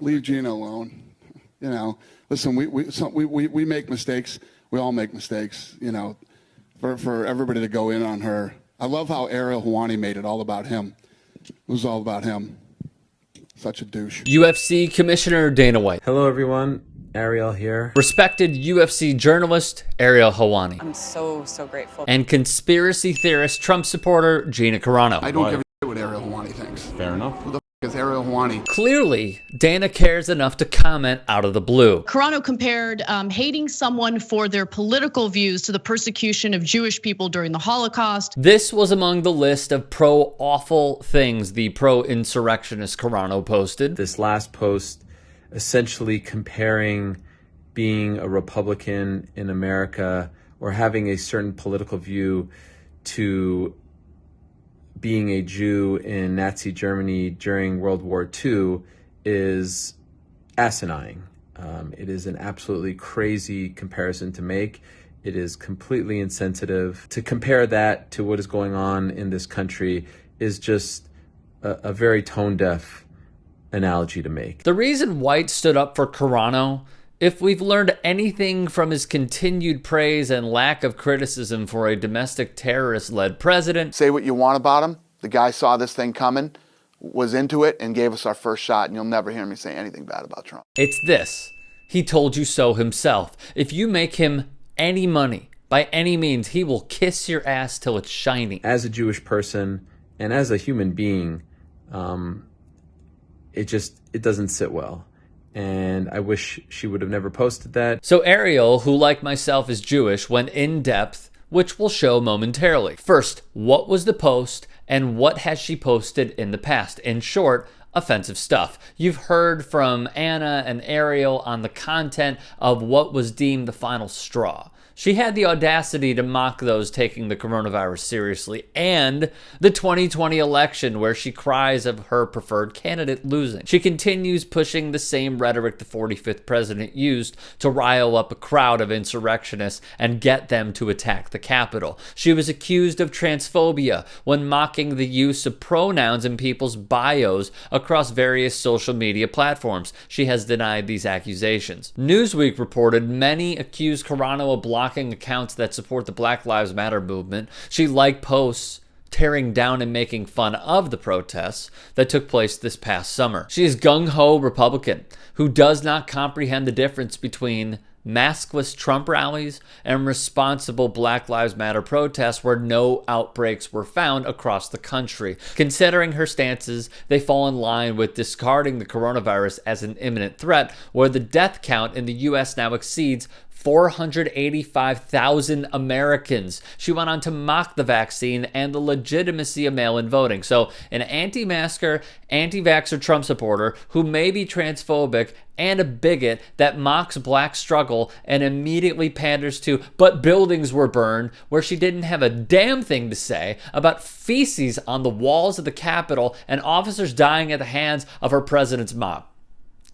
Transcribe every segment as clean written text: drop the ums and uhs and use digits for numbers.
Leave Gina alone. Listen, we make mistakes. We all make mistakes, for everybody to go in on her. I love how Ariel Helwani made it all about him. It was all about him. Such a douche. UFC Commissioner Dana White. Hello, everyone. Ariel here. Respected UFC journalist Ariel Helwani. I'm so grateful. And conspiracy theorist Trump supporter Gina Carano. I don't give a shit what Ariel Helwani thinks. Fair enough. Who the f*** is Ariel Helwani? Clearly, Dana cares enough to comment out of the blue. Carano compared hating someone for their political views to the persecution of Jewish people during the Holocaust. This was among the list of pro-awful things the pro-insurrectionist Carano posted. This last post essentially comparing being a Republican in America or having a certain political view to being a Jew in Nazi Germany during World War II is asinine. It is an absolutely crazy comparison to make. It is completely insensitive. To compare that to what is going on in this country is just a very tone-deaf analogy to make. The reason White stood up for Carano, if we've learned anything from his continued praise and lack of criticism for a domestic terrorist-led president. Say what you want about him. The guy saw this thing coming, was into it, and gave us our first shot, and you'll never hear me say anything bad about Trump. It's this. He told you so himself. If you make him any money, by any means, he will kiss your ass till it's shiny. As a Jewish person and as a human being, it doesn't sit well. And I wish she would have never posted that. So Ariel, who like myself is Jewish, went in depth, which we'll show momentarily. First, what was the post and what has she posted in the past? In short, offensive stuff. You've heard from Anna and Ariel on the content of what was deemed the final straw. She had the audacity to mock those taking the coronavirus seriously and the 2020 election where she cries of her preferred candidate losing. She continues pushing the same rhetoric the 45th president used to rile up a crowd of insurrectionists and get them to attack the Capitol. She was accused of transphobia when mocking the use of pronouns in people's bios across various social media platforms. She has denied these accusations. Newsweek reported many accused Carano of blocking accounts that support the Black Lives Matter movement. She liked posts tearing down and making fun of the protests that took place this past summer. She is gung-ho Republican who does not comprehend the difference between maskless Trump rallies and responsible Black Lives Matter protests where no outbreaks were found across the country. Considering her stances, they fall in line with discarding the coronavirus as an imminent threat, where the death count in the U.S. now exceeds 485,000 Americans. She went on to mock the vaccine and the legitimacy of mail-in voting. So an anti-masker, anti-vaxxer Trump supporter who may be transphobic and a bigot that mocks black struggle and immediately panders to, but buildings were burned, where she didn't have a damn thing to say about feces on the walls of the Capitol and officers dying at the hands of her president's mob.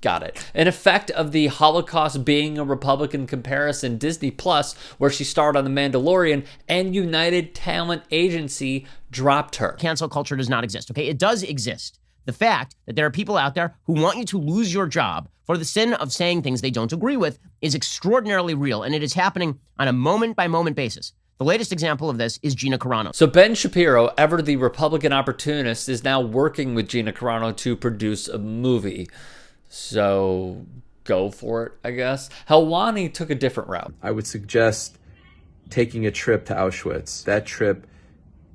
Got it. An effect of the Holocaust being a Republican comparison, Disney Plus, where she starred on The Mandalorian, and United Talent Agency dropped her. Cancel culture does not exist, okay? It does exist. The fact that there are people out there who want you to lose your job for the sin of saying things they don't agree with is extraordinarily real, and it is happening on a moment-by-moment basis. The latest example of this is Gina Carano. So Ben Shapiro, ever the Republican opportunist, is now working with Gina Carano to produce a movie. So go for it, I guess. Helwani took a different route. I would suggest taking a trip to Auschwitz. That trip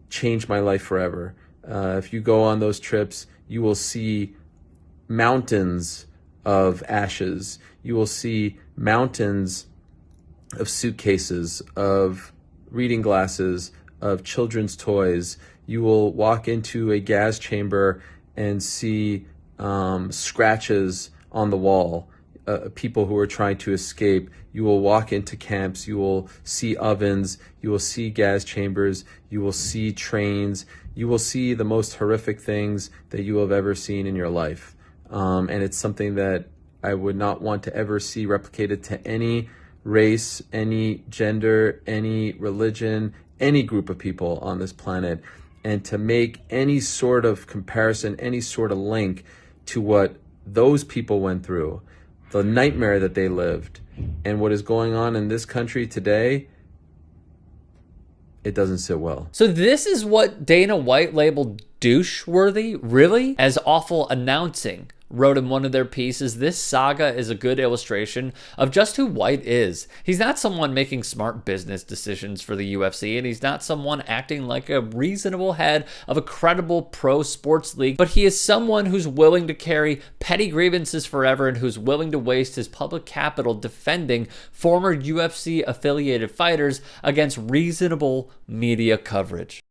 changed my life forever. If you go on those trips, you will see mountains of ashes. You will see mountains of suitcases, of reading glasses, of children's toys. You will walk into a gas chamber and see scratches on the wall, people who are trying to escape. You will walk into camps, you will see ovens, you will see gas chambers, you will see trains, you will see the most horrific things that you have ever seen in your life. And it's something that I would not want to ever see replicated to any race, any gender, any religion, any group of people on this planet. And to make any sort of comparison, any sort of link to what those people went through, the nightmare that they lived, and what is going on in this country today, it doesn't sit well. So this is what Dana White labeled douche-worthy? Really? As Awful Announcing wrote in one of their pieces, this saga is a good illustration of just who White is. He's not someone making smart business decisions for the UFC, and he's not someone acting like a reasonable head of a credible pro sports league, but he is someone who's willing to carry petty grievances forever and who's willing to waste his public capital defending former UFC affiliated fighters against reasonable media coverage.